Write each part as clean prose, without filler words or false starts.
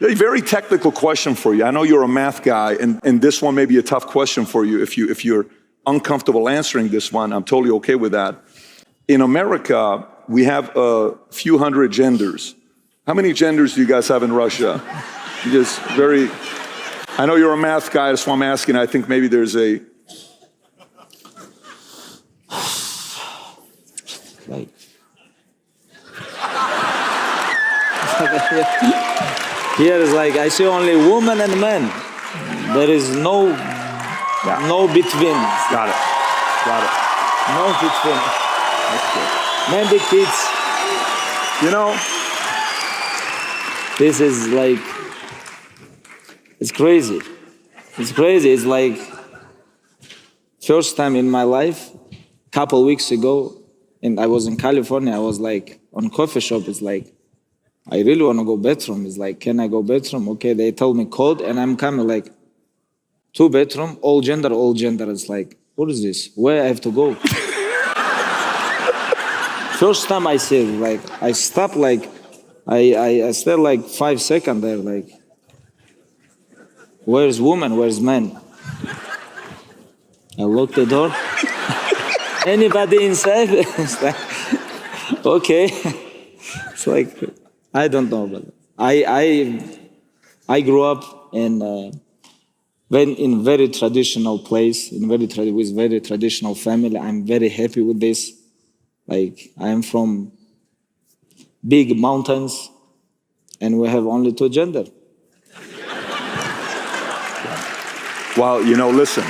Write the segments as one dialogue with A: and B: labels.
A: A very technical question for you. I know you're a math guy, and this one may be a tough question for you. If you're uncomfortable answering this one, I'm totally okay with that. In America, we have a few hundred genders. How many genders do you guys have in Russia? Just very, I know you're a math guy, that's why I'm asking. I think maybe there's a...
B: Like... Here is like, I see only women and men. There is no between.
A: Got it.
B: No between. Maybe kids.
A: You know,
B: this is like, it's crazy. It's crazy. It's like, first time in my life, couple weeks ago, and I was in California, I was like, on coffee shop, it's like, I really want to go bathroom. It's like, can I go bathroom? Okay, they told me code, and I'm coming like, 2 bedroom, all gender. It's like, what is this? Where I have to go? First time I see it, like, I stopped, like, I stayed like 5 seconds there, like, where's woman, where's man? I locked the door. Anybody inside? It's like, okay. It's like, I don't know, but I grew up in very traditional place, with very traditional family. I'm very happy with this. Like, I'm from big mountains, and we have only 2 gender.
A: well, you know, listen.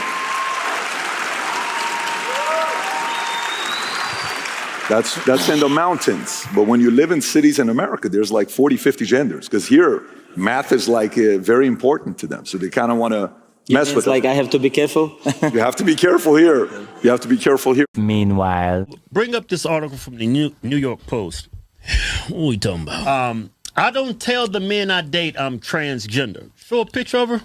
A: That's in the mountains. But when you live in cities in America, there's like 40, 50 genders. Because here, math is like very important to them. So they kind of want to mess with it.
B: Like, I have to be careful?
A: You have to be careful here. You have to be careful here.
C: Meanwhile.
D: Bring up this article from the New York Post. What are we talking about? I don't tell the men I date I'm transgender. Show a picture of her.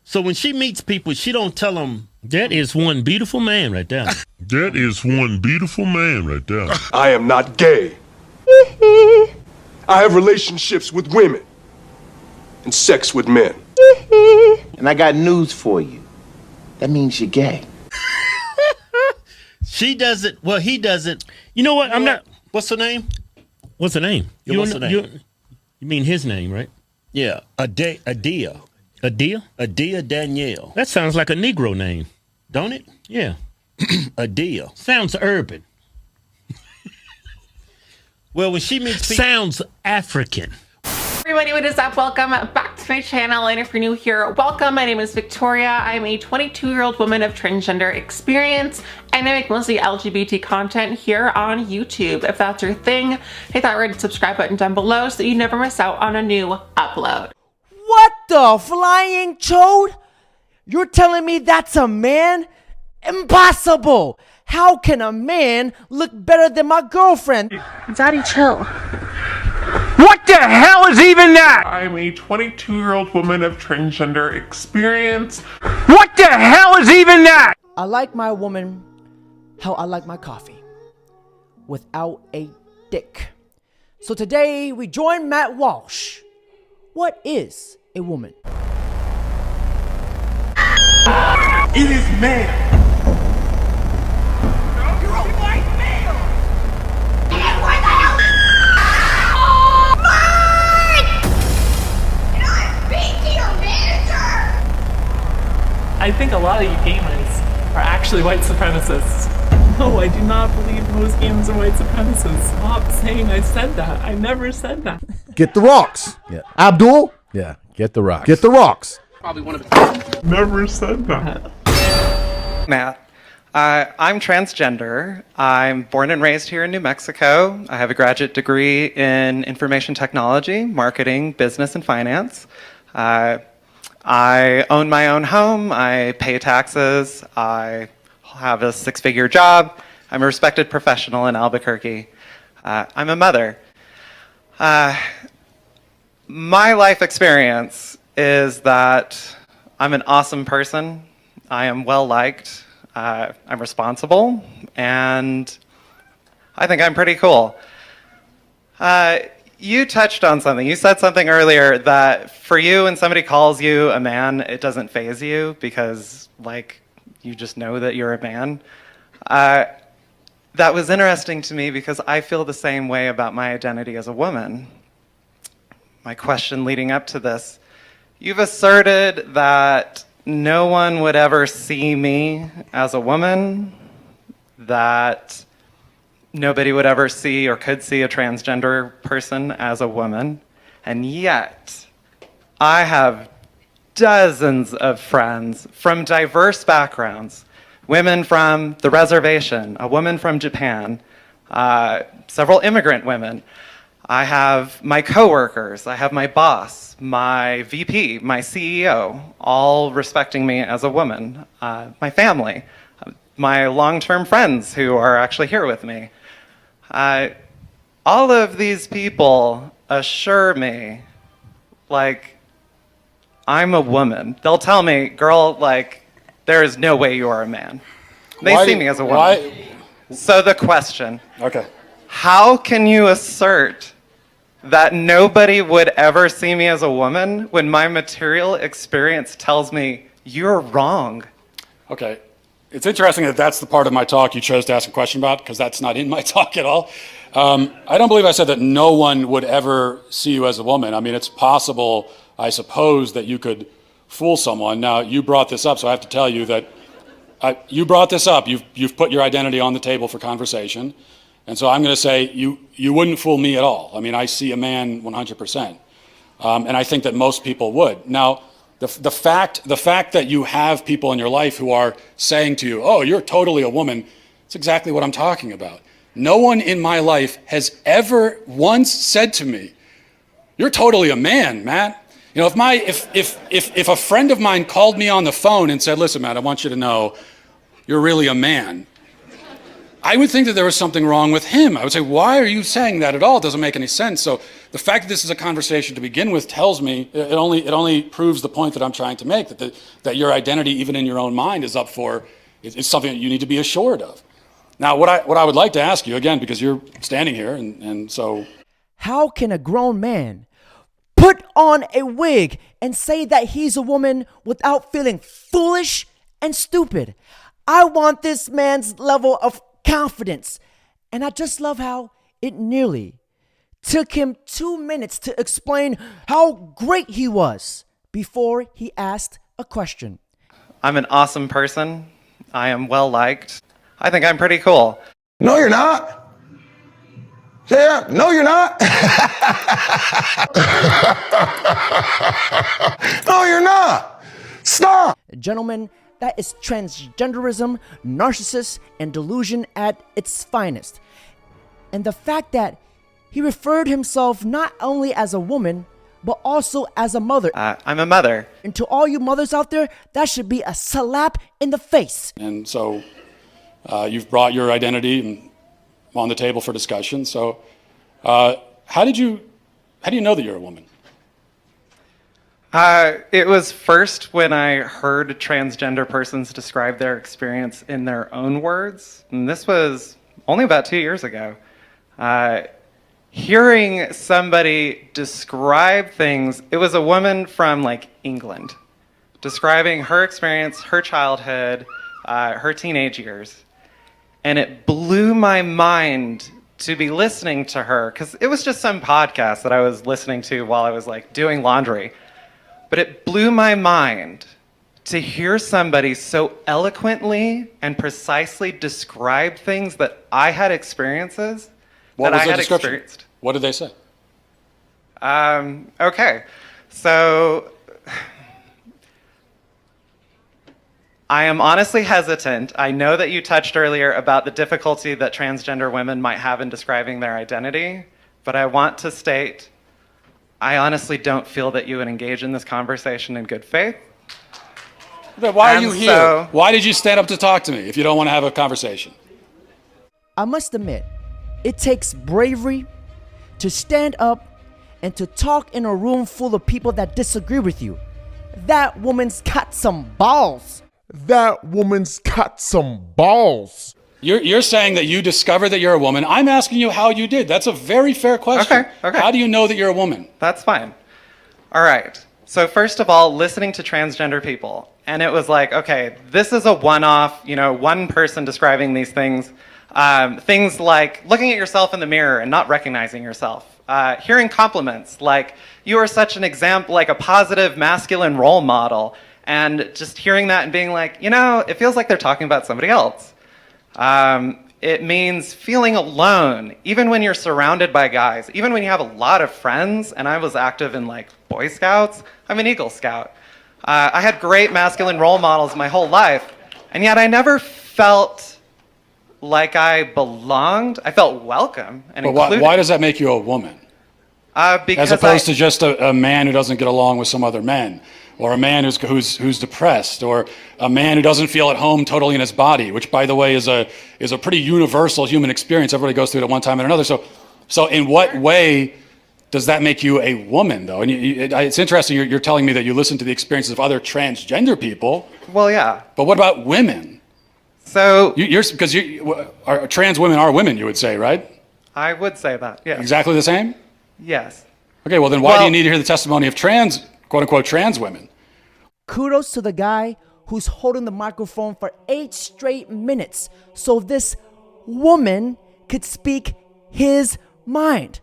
D: So when she meets people, she don't tell them, that is one beautiful man right there.
E: That is one beautiful man right there.
F: I am not gay. I have relationships with women and sex with men.
C: And I got news for you. That means you're gay.
D: She doesn't. Well, he doesn't. You know what? I'm not. What's her name? What's her name? What's her name? You mean his name, right? Yeah. Adia Danielle. That sounds like a Negro name, don't it? Yeah. Adia. Sounds urban. Well, when she meets people... Sounds African.
G: Everybody, what is up? Welcome back to my channel, and if you're new here, welcome. My name is Victoria. I'm a 22-year-old woman of transgender experience, and I make mostly LGBT content here on YouTube. If that's your thing, hit that red subscribe button down below so that you never miss out on a new upload.
H: What the flying chode? You're telling me that's a man? Impossible! How can a man look better than my girlfriend?
G: Daddy, chill.
I: What the hell is even that?
J: I'm a 22-year-old woman of transgender experience.
I: What the hell is even that?
H: I like my woman how I like my coffee. Without a dick. So today we join Matt Walsh. What is a woman?
J: It is man.
K: You're a white male! And where the hell is... Mike! And I'm speaking to your manager!
L: I think a lot of you gamers are actually white supremacists. No, I do not believe most gamers are white supremacists. Stop saying I said that. I never said that.
M: Get the rocks. Yeah. Abdul? Yeah. Get the rocks. Get the rocks.
J: Probably one of the... Never said that.
N: Matt. I'm transgender. I'm born and raised here in New Mexico. I have a graduate degree in information technology, marketing, business, and finance. I own my own home. I pay taxes. I have a 6-figure job. I'm a respected professional in Albuquerque. I'm a mother. My life experience is that I'm an awesome person. I am well-liked. I'm responsible, and I think I'm pretty cool. You touched on something. You said something earlier that for you, when somebody calls you a man, it doesn't faze you because, like, you just know that you're a man. That was interesting to me because I feel the same way about my identity as a woman. My question leading up to this, you've asserted that no one would ever see me as a woman, that nobody would ever see or could see a transgender person as a woman, and yet I have dozens of friends from diverse backgrounds, women from the reservation, a woman from Japan, several immigrant women. I have my coworkers, I have my boss, my VP, my CEO, all respecting me as a woman, my family, my long-term friends who are actually here with me. All of these people assure me, like, I'm a woman. They'll tell me, girl, like, there is no way you are a man. They see me as a woman. So the question, how can you assert that nobody would ever see me as a woman when my material experience tells me you're wrong?
O: Okay. It's interesting that that's the part of my talk you chose to ask a question about, because that's not in my talk at all. I don't believe I said that no one would ever see you as a woman. I mean, it's possible, I suppose, that you could fool someone. Now, you brought this up, so I have to tell you that you brought this up. You've put your identity on the table for conversation. And so I'm going to say you wouldn't fool me at all. I mean, I see a man 100%. And I think that most people would. Now, the fact that you have people in your life who are saying to you, oh, you're totally a woman, it's exactly what I'm talking about. No one in my life has ever once said to me, you're totally a man, Matt. You know, if a friend of mine called me on the phone and said, listen, Matt, I want you to know you're really a man, I would think that there was something wrong with him. I would say, why are you saying that at all? It doesn't make any sense. So the fact that this is a conversation to begin with tells me, it only proves the point that I'm trying to make, that your identity, even in your own mind, is up for, it's something that you need to be assured of. Now, what I would like to ask you, again, because you're standing here, and so...
H: How can a grown man put on a wig and say that he's a woman without feeling foolish and stupid? I want this man's level of confidence. And I just love how it nearly took him 2 minutes to explain how great he was before he asked a question.
N: I'm an awesome person. I am well liked. I think I'm pretty cool.
F: No, you're not. Yeah, no, you're not. No, you're not. Stop.
H: Gentlemen, that is transgenderism, narcissist, and delusion at its finest. And the fact that he referred himself not only as a woman, but also as a mother.
N: I'm a mother.
H: And to all you mothers out there, that should be a slap in the face.
O: And so you've brought your identity on the table for discussion. So how do you know that you're a woman?
N: It was first when I heard transgender persons describe their experience in their own words, and this was only about 2 years ago. Hearing somebody describe things, it was a woman from like England, describing her experience, her childhood, her teenage years, and it blew my mind to be listening to her, because it was just some podcast that I was listening to while I was like doing laundry. But it blew my mind to hear somebody so eloquently and precisely describe things that I had experiences
O: What
N: that
O: was
N: I
O: the
N: had
O: description?
N: experienced.
O: What did they say?
N: Okay, so I am honestly hesitant. I know that you touched earlier about the difficulty that transgender women might have in describing their identity, but I want to state, I honestly don't feel that you would engage in this conversation in good faith.
O: Then why are you here? Why did you stand up to talk to me if you don't want to have a conversation?
H: I must admit, it takes bravery to stand up and to talk in a room full of people that disagree with you. That woman's got some balls.
P: That woman's got some balls.
O: You're saying that you discovered that you're a woman. I'm asking you how you did. That's a very fair question.
N: Okay.
O: How do you know that you're a woman?
N: That's fine. All right. So first of all, listening to transgender people, and it was like, okay, this is a one-off, one person describing these things. Things like looking at yourself in the mirror and not recognizing yourself. Hearing compliments like, you are such an example, like a positive masculine role model. And just hearing that and being like, it feels like they're talking about somebody else. It means feeling alone, even when you're surrounded by guys, even when you have a lot of friends. And I was active in like Boy Scouts. I'm an Eagle Scout. I had great masculine role models my whole life. And yet I never felt like I belonged. I felt welcome and included.
O: Why does that make you a woman?
N: Because
O: as opposed to just a man who doesn't get along with some other men, or a man who's depressed, or a man who doesn't feel at home totally in his body, which, by the way, is a pretty universal human experience. Everybody goes through it at one time or another. So in what way does that make you a woman, though? And it's interesting. You're telling me that you listen to the experiences of other transgender people.
N: Well, yeah.
O: But what about women?
N: So
O: because trans women are women, you would say, right?
N: I would say that. Yeah.
O: Exactly the same?
N: Yes.
O: Okay. Well, then why do you need to hear the testimony of trans, quote unquote, trans women?
H: Kudos to the guy who's holding the microphone for 8 straight minutes so this woman could speak his mind.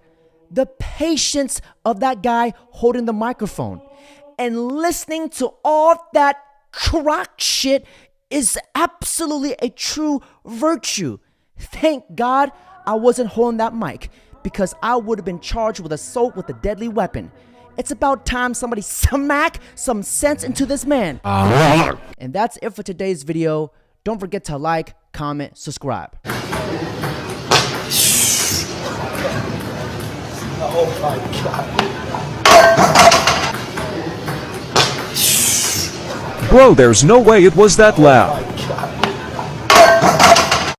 H: The patience of that guy holding the microphone and listening to all that crock shit is absolutely a true virtue. Thank God I wasn't holding that mic, because I would have been charged with assault with a deadly weapon. It's about time somebody smack some sense into this man. And that's it for today's video. Don't forget to like, comment, subscribe.
K: Oh my God.
P: Bro, there's no way it was that loud.